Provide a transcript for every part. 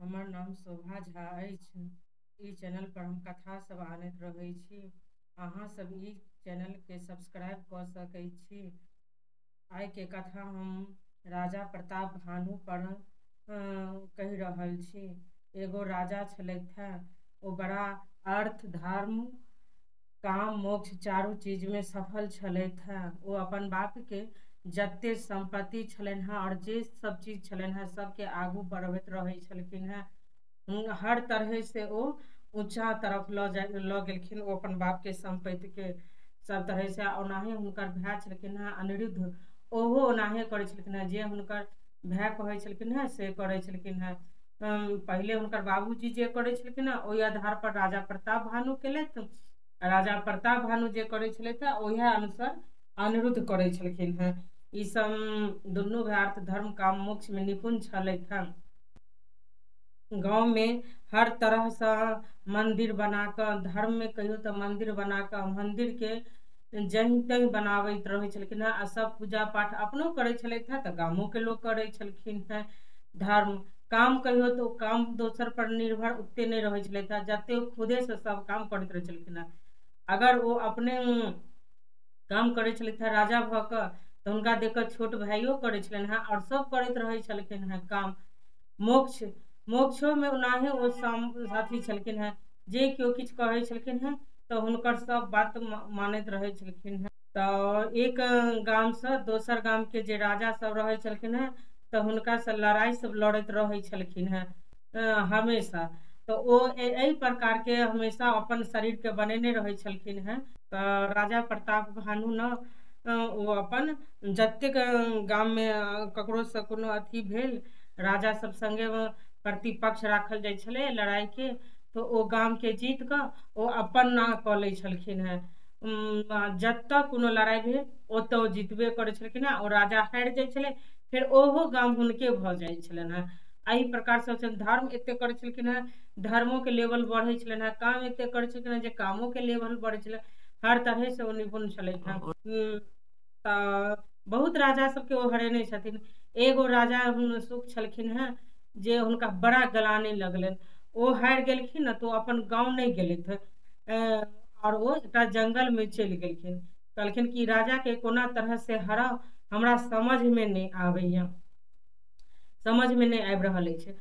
हमर नाम शोभा झा अछि। ई चैनल पर हम कथा सब आनैत रहै छी। अहाँ सब ई चैनल के सब्सक्राइब कऽ सकै छी। आइ के कथा हम राजा प्रताप भानु पर कहि रहल छी। एगो राजा छलथि है। ओ बड़ा अर्थ धर्म काम मोक्ष चारू चीज में सफल छलथि है। ओ अपन बाप के जते संपत्ति छलनि हैं और जे सब चीज छलनि हैं सबके आगू बढ़बैत रहै छलखिन हैं। हर तरह से ओ ऊंचा तरफ लऽ गेलखिन ओ अपन बाप के संपत्ति के सब तरह से। ओनाहे हुनकर भाई छलखिन हैं अनिरुद्ध, ओहो ओनाहे करै छलखिन हैं। जे हुनकर भाई कहै छलखिन हैं से करै छलखिन हैं। पहले हुनकर बाबूजी जे करै छलखिन हैं ओहि आधार पर राजा प्रताप भानु केलथि। राजा प्रताप भानु जे करै छलथि ओहि अनुसार अनिरुद्ध करै छलखिन हैं। ई सब दुनू भाई अर्थ धर्म काम मोक्ष में निपुण छलथि हैं। गांव में हर तरह से मंदिर बनाकर, धर्म में कहियो तो मंदिर बनाकर, मंदिर के जहीं तहीं बनाबैत रहै छलखिन हैं। आ सब पूजा पाठ अपनो करै छलथि हैं तो गामो के लोग करै छलखिन हैं। धर्म काम कहियो तो काम दोसर पर निर्भर ओते नहीं रहै छलथि हैं, जते खुदे से सब काम करैत रहै छलखिन हैं। अगर वो अपने काम करै छलथि हैं राजा भऽ कऽ तऽ हुनका देख कऽ छोट भाइयो करै छलनि हैं और सब करैत रहै छलखिन हैं काम। मोक्ष मोक्षो में ओनाहे ओ साथी छलखिन हैं। जे केओ किछु कहै छलखिन हैं तो हुनकर सब बात मानैत रहै छलखिन हैं। तो एक गाम से दोसर गाम के जे राजा सब रहै छलखिन हैं तो हुनका से लड़ाई सब लड़ैत रहै छलखिन हैं हमेशा। तो ओ एहि प्रकार के हमेशा अपन शरीर के बनेने रहै छलखिन हैं। तो राजा प्रताप भानु न वो अपन जतेक गाम में ककरो से कोनो अथी भेल, राजा सब संगे प्रतिपक्ष राखल जाइ छलै लड़ाई के, तो ओ गाम के जीत कऽ ओ अपन ना कऽ लै छलखिन हैं। जतऽ कोनो लड़ाई भेल ओतऽ जीतबे करै छलखिन हैं। और राजा हारि जाइ छलै फिर ओहो गाम हुनके भऽ जाइ छलनि हैं। एहि प्रकार से धर्म एते करै छलखिन हैं, धर्मों के लेवल बढ़ै छलनि हैं। काम एते करै छलखिन हैं जे कामों के लेवल बढ़ै छलै। हर तरह से ओ निपुण छलथि हैं। बहुत राजा सबके ओ हरेने छथिन। एगो राजा सुख छलखिन हैं जे हुनका बड़ा गलाने लगलनि। ओ हारि गेलखिन न तो अपन गाँव नहीं गेलथि और वो एक जंगल में चलि गेलखिन। कहलखिन कि राजा के कोना तरह से हराउ हमरा समझ में नहीं आबैया, समझ में नहीं आबि रहल अछि।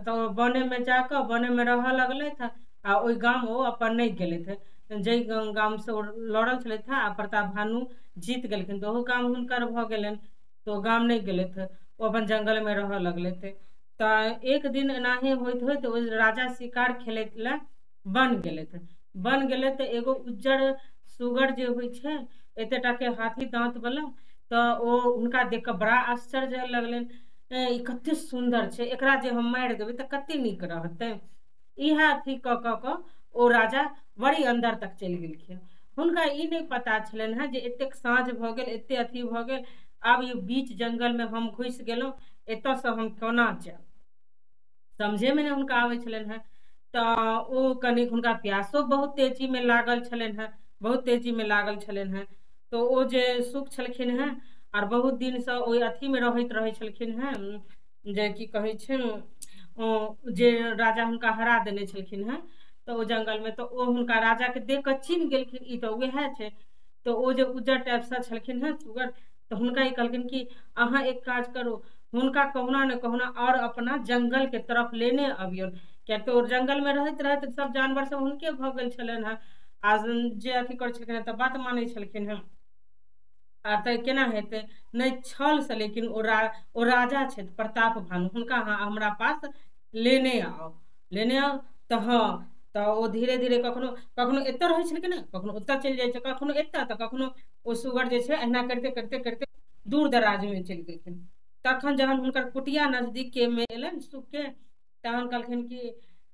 तो बने में जाकर बने में रह लगलथि आ ओहि गाम ओ अपन नहीं गेलथि। जे गाम से लड़ल छलथि आ प्रताप भानु जीत गेलखिन तो ओहो काम हुनकर भऽ गेलनि। तो गाम नहीं गेलथि, ओ अपन जंगल में रह लगलथि। तो एक दिन एनाहे होइत होइत ओ राजा शिकार खेलैत ला बन गेलथि। बन गेलै तो एगो उज्जर सुगर जे होइ छै एतेटा के हाथी दांत वाला, तो ओ हुनका देख कऽ बड़ा आश्चर्य लगलनि। ई कते सुंदर छै, एकरा जे हम मारि देबै तऽ कते नीक रहतै। इएह अथी कऽ कऽ ओ राजा बड़ी अंदर तक चलि गेलखिन। हुनका ई नहीं पता छलनि हैं जे एतेक साँझ भऽ गेल, एते अथी भऽ गेल, आब ई बीच जंगल में हम घुसि गेलहुँ, एतऽ से हम कोना जायब, समझे में नहीं हुनका आबै छलनि हैं। तो ओ कनिक हुनका प्यासो बहुत तेजी में लागल छलनि हैं, बहुत तेजी में लागल छलनि हैं। तो ओ जे सुख छलखिन हैं और बहुत दिन से ओहि अथी में रहैत रहै छलखिन हैं, जे की कहै छै जे राजा हुनका हरा देने छलखिन हैं तो ओ जंगल में, तो ओ हुनका राजा के देख कऽ चिन्ह गेलखिन ई तो वएह छै। तो ओ जे उज्जर टाइप से छलखिन हैं सुगर, तो हुनका ई कहलखिन कि अहाँ एक काज करू, हुनका कहुना न कहुना और अपना जंगल के तरफ लेने अबियौ। क्या तो जंगल में रहैत रहैत सब जानवर सब हुनके भऽ गेल छलनि हैं। आ जे अथी करै छलखिन हैं तऽ बात मानै छलखिन हैं। आ तऽ केना हेतै, नहीं छल से लेकिन ओ राजा छथि प्रताप भानु, हुनका हमरा पास लेने आओ। तो हाँ, तो ओ धीरे धीरे कखनो कखनो एतऽ रहै छलखिन हैं, कखनो ओतऽ चलि जाइ छै, कखनो एतऽ तऽ कखनो ओ सुगर जे छै एहिना करते करते करते दूर दराज में चलि गेलखिन। तखन जहन हुनकर कुटिया नजदीक के में एलनि सुख के, तहन कहलखिन कि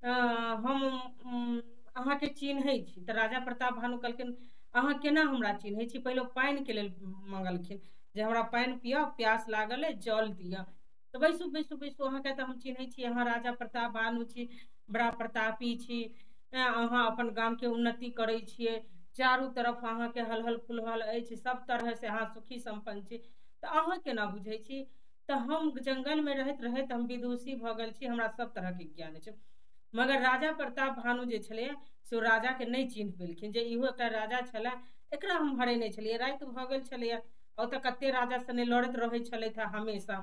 हम अहाँके चिन्है छी। तऽ राजा प्रताप भानु कहलखिन अहाँ केना हमरा चिन्है छी, पहिले पानि के लेल मंगलखिन जे हमरा पानि पिअ, प्यास लागल है, जल दिअ। तो बैसू बैसू बैसू, अहाँके तऽ हम चिन्है छी, अहाँ राजा प्रताप भानु छी, बड़ा प्रतापी छी। अहाँ अपन गाम के उन्नति करै छियै, चारू तरफ अहाँके हलहल फुलहल अछि, सब तरह से अहाँ सुखी संपन्न छी, तऽ अहाँ केना बुझै छी। तो हम जंगल में रहैत रहैत हम विदुषी भऽ गेल छी, हमरा सब तरह के ज्ञान छै। मगर राजा प्रताप भानु जे छलै से ओ राजा के नहीं चिन्ह पेलखिन जे इहो एकटा राजा छलै, एकरा हम हरेने छलियै। राति भऽ गेल छलैया, ओतऽ कते राजा सने लड़ैत रहै छलथि हमेशा,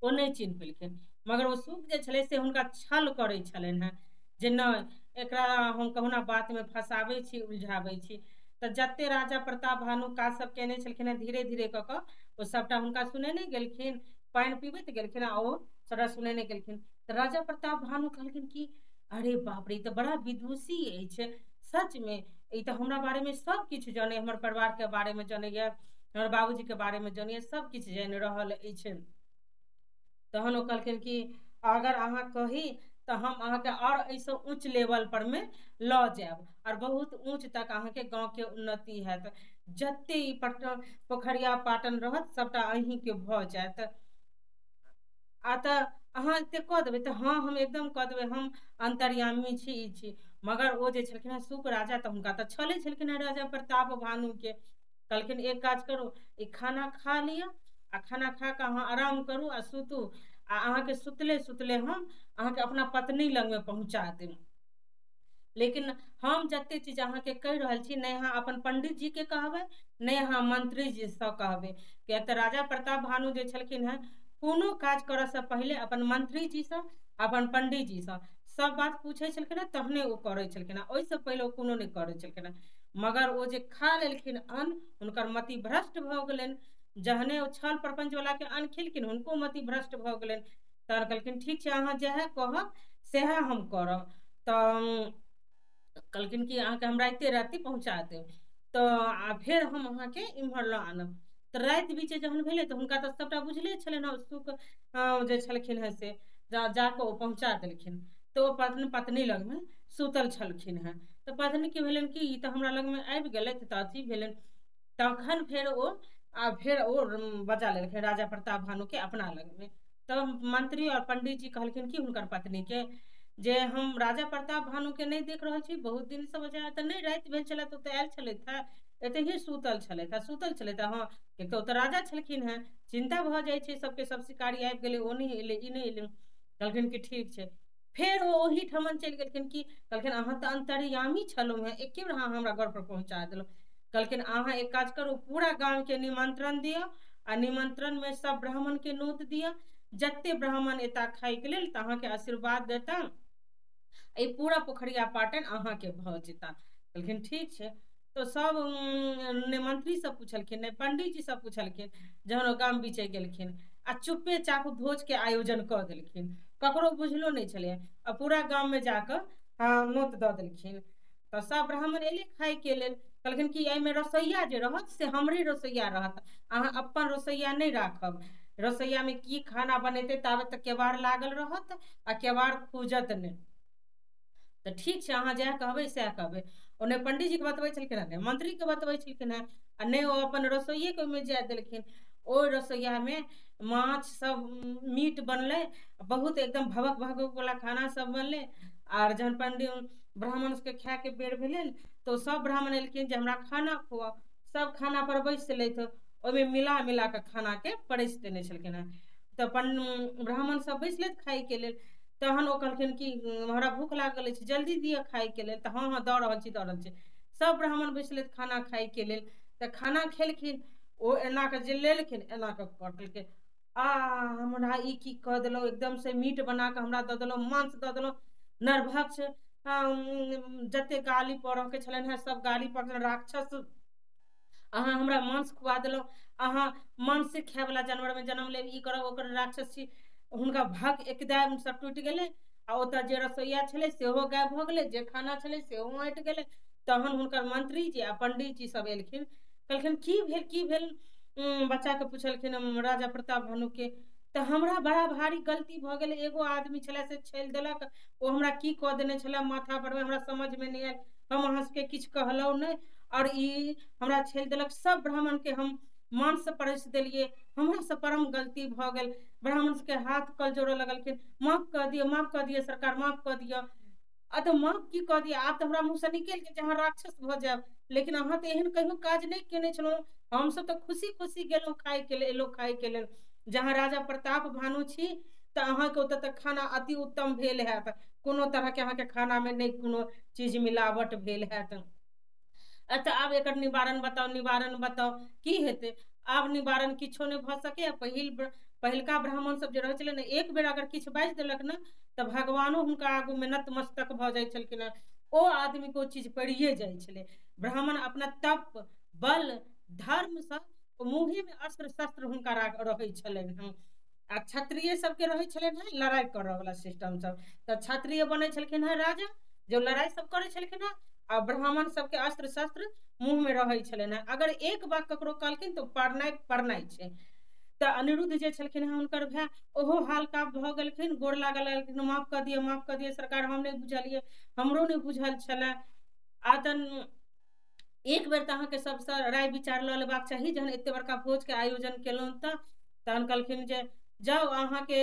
ओ नहीं चिन्ह पेलखिन। मगर ओ सुख जे छलै से हुनका छल करै छलनि हेँ जे नहि एकरा हम कहुना बातमे फँसाबै छी, उलझाबै छी। तऽ जते राजा प्रताप भानु काज सब केने छलखिन हेँ धीरे धीरे कऽ कऽ ओ सबटा हुनका सुनेने गेलखिन। पानि पीबैत गेलखिन आ ओ सबटा सुनेने गेलखिन। तऽ राजा प्रताप भानु कहलखिन कि अरे बाप रे, ई तऽ बड़ा विदुषी अछि सचमे, ई तऽ हमरा बारेमे सब किछु जानै, हमर परिवारके बारेमे जानैए, हमर बाबूजीके बारेमे जानैए, सब किछु जानि रहल अछि। तहन ओ कहलखिन कि अगर अहाँ कही तऽ हम अहाँके और ऐसे ऊँच लेवल पर में लऽ जायब और बहुत ऊँच तक अहाँके गाँव के उन्नति हैत, जते ई पटन पोखरिया पाटन रहत सबटा अहींके भऽ जायत। आ तऽ अहाँ एते कऽ देबै तऽ हाँ हम एकदम कऽ देबै, हम अंतर्यामी छी, ई छी। मगर ओ जे छलखिन हेँ शुक राजा, तऽ हुनका तऽ छले छलखिन हेँ राजा प्रताप भानुके। कहलखिन एक काज करू, ई खाना खा लिअ आ खाना खा कऽ अहाँ आराम करू आ सुतू, आ अहाँके सुतले सुतले हम अहाँके अपना पत्नी लगमे पहुँचा देब। लेकिन हम जते चीज अहाँके कहि रहल छी, नहीं अहाँ अपन पंडित जी के कहबै, नहीं अहाँ मंत्री जी से कहबै। किया तऽ राजा प्रताप भानु जे छलखिन हेँ कोनो काज करऽ से पहिले अपन मंत्री जी से, अपन पंडित जी से सब बात पूछे छलखिन हेँ, तहने ओ करै छलखिन हेँ, ओहिसँ पहिले ओ कोनो नहीं करै छलखिन हेँ। मगर ओ जे खा लेलखिन अन्न, हुनकर मति भ्रष्ट भऽ गेलनि। जहने ओ छल प्रपंच वाला के अन्न खेलखिन, हुनको मति भ्रष्ट भऽ गेलनि। तहन कहलखिन ठीक छै, अहाँ जएह कहब सएह हम करब। तऽ कहलखिन कि अहाँके हम राइते राति पहुँचा देब, तऽ आ फेर हम अहाँके इम्हर लऽ आनब। तऽ राति बीचे जहन भेलै तऽ हुनका तऽ सबटा बुझले छलनि हेँ, सुख जे छलखिन हेँ से जाकऽ ओ पहुँचा देलखिन। तऽ ओ पत्नी लगमे सुतल छलखिन हेँ। तऽ पत्नी के भेलनि कि ई तऽ हमरा लगमे आबि गेलथि, तऽ अथी भेलनि। तखन फेर ओ बजा लेलखिन राजा प्रताप भानु के अपना लगमे। तब मंत्री और पंडित जी कहलखिन कि हुनकर पत्नी के जे हम राजा प्रताप भानु के नहीं देख रहल छी, बहुत दिन से बजा, तऽ नहीं राति भेल छलै तऽ आयल छलथि हेँ, एतेही सुतल छलथि, सुतल छलथि। हाँ एक तो राजा छलखिन हेँ, चिंता भऽ जाइ छै सबके, सब शिकारी आबि गेलै, ओ नहीं एलै, ई नहीं एलै। कहलखिन कि ठीक छै। फेर ओ ओही ठमन चलि गेलखिन कि कहलखिन अहाँ तऽ अंतर्यामी छलहुँ हेँ, एके बेर अहाँ हमरा घर पर पहुँचा देलहुँ। कहलखिन अहाँ एक काज करू, पूरा गाँव के निमंत्रण दियौ आ निमंत्रण में सब ब्राह्मण के नोत दियौ, जते ब्राह्मण एता खाय के लेल तऽ अहाँके आशीर्वाद देता, ई पूरा पोखरिया पाटन अहाँके भऽ जेता। कहलखिन ठीक छै। तो सब मंत्री सब पूछलखिन, ने पंडित जी सब पूछलखिन, जहन ओ गाम बीचे गेलखिन आ चुप्पे चाप भोज के आयोजन कऽ देलखिन, ककरो बुझलो नहीं छलै, आ पूरा गाम में जाकर नोत दऽ देलखिन। तऽ सब ब्राह्मण एले खाय के लेल। कहलखिन कि एहिमे रसोइया जे रहत से हमरे रसोइया रहत, अहाँ अपन रसोइया नहीं राखब, रसोइया में की खाना बनेतै ताबे तक केवाड़ लागल रहत आ केवाड़ खुजत नहीं। तो ठीक छै, अहाँ जएह कहबै सएह कहबै। ओने पंडित जी के बतबै छलखिन हेँ, ने मंत्री के बतबै छलखिन हेँ, आ ने ओ अपन रसोइये के ओहिमे जाय देलखिन। ओहि रसोइया में माछ सब मीट बनलै, बहुत एकदम भगक भगक वाला खाना सब बनलै। आर जहन पंडित ब्राह्मण के खाय के बेर भेलै तो सब ब्राह्मण एलखिन जे हमरा खाना खुआओ। सब खाना पर बैस लेथि, ओहिमे मिला मिला के खाना के परसि देने छलखिन हेँ। तऽ ब्राह्मण सब बैसलथि खाय के लेल। तहन ओ कहलखिन कि हमरा भूख लागल अछि, जल्दी दिअ खाय के लेल। तऽ हाँ हाँ दऽ रहल छी, दऽ रहल छी। सब ब्राह्मण बैसलथि खाना खाय के लेल। तऽ खाना खेलखिन, ओ एना के जे लेलखिन एना के कटलकै, हमरा ई की कऽ देलहुँ, एकदम से मीट बना कऽ हमरा दऽ देलहुँ, मांस दऽ देलहुँ। नरभक्ष जते गाली पड़ऽ के छलनि हेँ सब गाली पड़लनि, राक्षस अहाँ हमरा मांस खुआ देलहुँ, अहाँ मांस खाय वाला जानवर में जन्म लेब, ई करब ओकर राक्षस छी। हुनका भक एकदम सब टूटि गेलै, आ ओतऽ जे रसोइया छलै सेहो गायब भऽ गेलै, जे खाना छलै सेहो हटि गेलै। तहन हुनकर मंत्री जी आ पंडित जी सब एलखिन, कहलखिन की भेल की भेल, बच्चा के पूछलखिन राजा प्रताप भानु के। तऽ हमरा बड़ा भारी गलती भऽ गेलै, एगो आदमी छलै से छेल देलक, ओ हमरा की कऽ देने छलै माथा पर में, हमरा समझ में नहीं आयल, हम अहाँ सबके किछु कहलहुँ नहीं, और ई हमरा छेल देलक। सब ब्राह्मण के हम मांस परसि देलियै, हमरा से परम गलती भऽ गेल। ब्राह्मण के हाथ कल जोड़ऽ लगलखिन, माफ कऽ दियौ, माफ कऽ दियौ सरकार, माफ कऽ दियौ। तऽ माफ की कऽ दियौ, आब तऽ हमरा मुँह से निकलि गेल जे अहाँ राक्षस भऽ जायब, लेकिन अहाँ तऽ एहन कहियो काज नहीं केने छलहुँ, हमसब तऽ खुशी खुशी गेलहुँ खाय के लेल, एलहुँ खाय के लेल। जहाँ राजा प्रताप भानु छी तऽ अहाँके ओतऽ तऽ खाना अति उत्तम भेल हैत, कोनो तरहके अहाँके खानामे नहि कोनो चीज मिलावट भेल हैत। अच्छा आब एकर निवारण बताओ, निवारण बताओ की हेतै? आब निवारण किछो नहि भऽ सकैए। पहिलका ब्राह्मण सब जे रहै छलै ने, एक बेर अगर किछु बाजि देलक ने तऽ भगवानो हुनका आगूमे नतमस्तक भऽ जाइ छलखिन हेँ। ओ आदमीके ओ चीज पड़िए जाइ छलै। ब्राह्मण अपना तप बल धर्मसँ मुँहेमे अस्त्र शस्त्र हुनका रहै छलनि हँ। आ क्षत्रिय सबके रहै छलनि हँ लड़ाइ करऽवला सिस्टम सब, तऽ क्षत्रिय बनै छलखिन हँ राजा, जो लड़ाइ सब करै छलखिन हँ। आ ब्राह्मण सबके अस्त्र शस्त्र मुँहमे रहै छलनि हँ। अगर एक बात ककरो कहलखिन तऽ पढ़नाइ छै। तऽ अनिरुद्ध जे छलखिन हँ हुनकर भाय, ओहो हालका भऽ गेलखिन, गोर लागल लगलखिन, माफ कऽ दिअ सरकार, हम नहि बुझलिए, हमरो नहि बुझल छलै। आ तन एक बेर तऽ अहाँके सबसँ राय विचार लऽ लेबाक चाही, जहन एतेक बड़का भोजके आयोजन केलहुँ तऽ। तहन कहलखिन जे जाउ अहाँके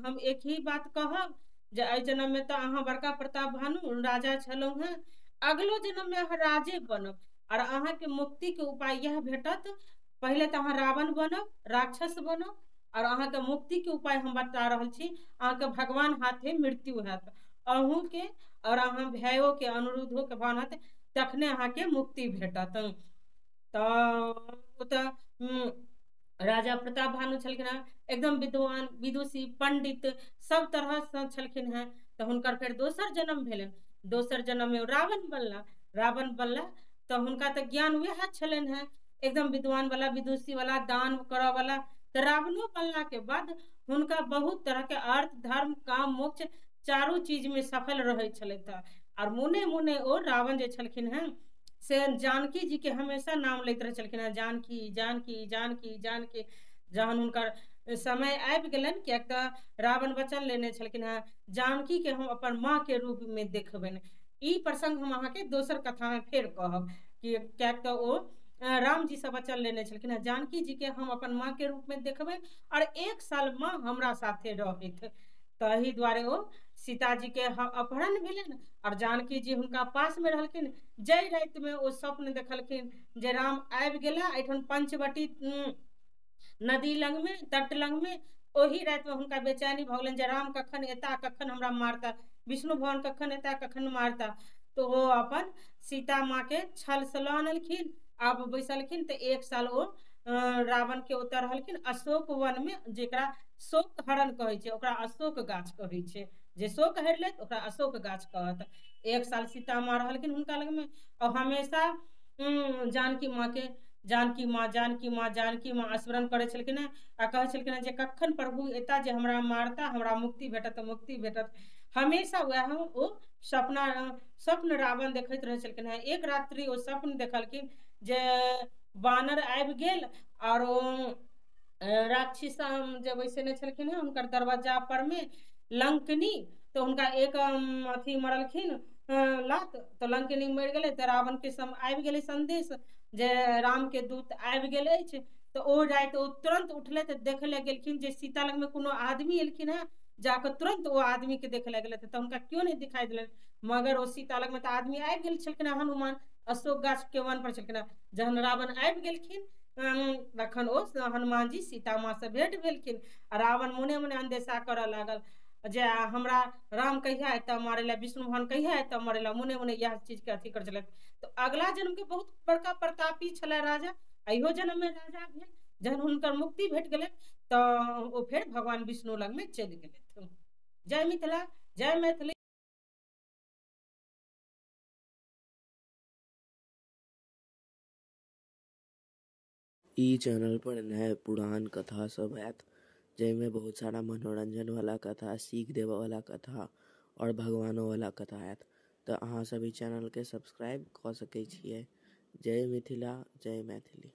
हम एक ही बात कहब, जे एहि जन्ममे तऽ अहाँ बड़का प्रताप भानु राजा छलहुँ हेँ, अगलो जन्ममे अहाँ राजे बनब। और अहाँके मुक्तिके उपाय यह भेटत, पहले तऽ अहाँ रावण बनब, राक्षस बनब, और अहाँके मुक्तिके उपाय हम बता रहल छी। अहाँके भगवान हाथे मृत्यु हैत, अहूँके और अहाँ भाइयोके अनिरुद्धोके भगवान हाथे, तखने अहाँके मुक्ति भेटत। तऽ राजा प्रताप भानु छलखिन हँ एकदम विद्वान, विदुषी, पंडित सब तरहसँ छलखिन हँ। तऽ हुनकर फेर दोसर जन्म भेलनि। दोसर जन्ममे रावण बनला। तऽ हुनका तऽ ज्ञान वएह छलनि हँ, एकदम विद्वान वाला, विदुषी वाला, दान करऽ वाला। तऽ रावणो बनलाके बाद हुनका बहुत तरहके अर्थ धर्म काम मोक्ष चारू चीजमे सफल रहै छलथि हँ। और मुने मुने ओ रावण जे छलखिन हँ से जानकी जी के हमेशा नाम लैत रहे छलखिन हँ, जानकी जानकी जानकी जानकी। जहन हुनकर समय आबि गेलनि, किएक तऽ रावण वचन लेने छलखिन हँ जानकी के हम अपन माँ के रूप में देखबनि। ई प्रसंग हम अहाँके दोसर कथा में फेर कहब, किएक तऽ ओ राम जी से वचन लेने छलखिन हँ, जानकी जी के हम अपन माँ के रूप में देखबनि और 1 साल माँ हमरा साथे रहथि। तही दुआरे ओ सीता जी के अपहरण भेलनि और जानकी जी हुनका पास में रहलखिन। जय राति में ओ स्वप्न देखलखिन जे राम आबि गेला एठन पंचवटी नदी लग में, तट लग में। ओही राति में हुनका बेचैनी भऽ गेलनि जे राम कखन एता, कखन हमरा मारता, विष्णु भगवान कखन एता, कखन मारता। तो वो अपन सीता माँ के छल से लऽ अनलखिन। आब बैसलखिन तऽ 1 साल ओ रावण के ओतऽ रहलखिन अशोक वन में, जेकरा शोक हरण कहै छै, ओकरा अशोक गाछ कहै छै। जे शोक हरि लेत ओकरा अशोक गाछ कहत। 1 साल सीता माँ रहलखिन हुनका लग में, और हमेशा जानकी माँ के जानकी माँ जानकी माँ जानकी माँ स्मरण करै छलखिन हँ। आ कहै छलखिन हँ जे कखन प्रभु एता जे हमरा मारता, हमरा मुक्ति भेटत, मुक्ति भेटत। हमेशा वह ओ स्वप्न रावण देखैत रहै छलखिन हँ। एक रात्रि ओ स्वप्न देखलखिन जे बानर आबि गेल और राक्षस जे बैसेने छलखिन हँ हुनकर दरवाजा पर में लंकनी। तो हुनका एक अथी मरलखिन लात, तो लंकनी मरि गेलै। तऽ रावण के आबि गेलै संदेश जे राम के दूत आबि गेल अछि। तऽ ओ राति ओ तुरंत उठले तऽ देखे लए गेलखिन जे सीता लग में कोनो आदमी एलखिन हँ। जाकर तुरंत ओ आदमी के देखे लए गेलथि तऽ हुनका क्यों नहीं दिखाई देलनि, मगर ओ सीता लग में तऽ आदमी आबि गेल छलखिन हँ, हनुमान अशोक गाछ के वन पर छलखिन हँ। जहन रावण आबि गेलखिन तखन ओ हनुमान जी सीता माँ से भेंट भेलखिन। आ रावण मोने मोने अंदेशा करऽ लागल जे हमरा राम कहिया एता मारे ला, विष्णु भगवान कहिया एता मारे ला, मुने मुने यह चीज के अथी कर छलथि। तो अगला जन्म के बहुत बड़का प्रतापी छला राजा, अहियो जन्म में राजा भेल। जहन हुनकर मुक्ति भेट गेलै तऽ ओ फेर भगवान विष्णु लग में चलि गेलथि। जय मिथिला, जय मैथिली। ई चैनल पर नया पुरान कथा सब हैत, जैमे बहुत सारा मनोरंजन वाला कथा, सीख देबे वाला कथा और भगवानो वाला कथा हैत। तऽ अहाँ सब ई चैनल के सब्सक्राइब कऽ सकै छियै। जय मिथिला, जय मैथिली।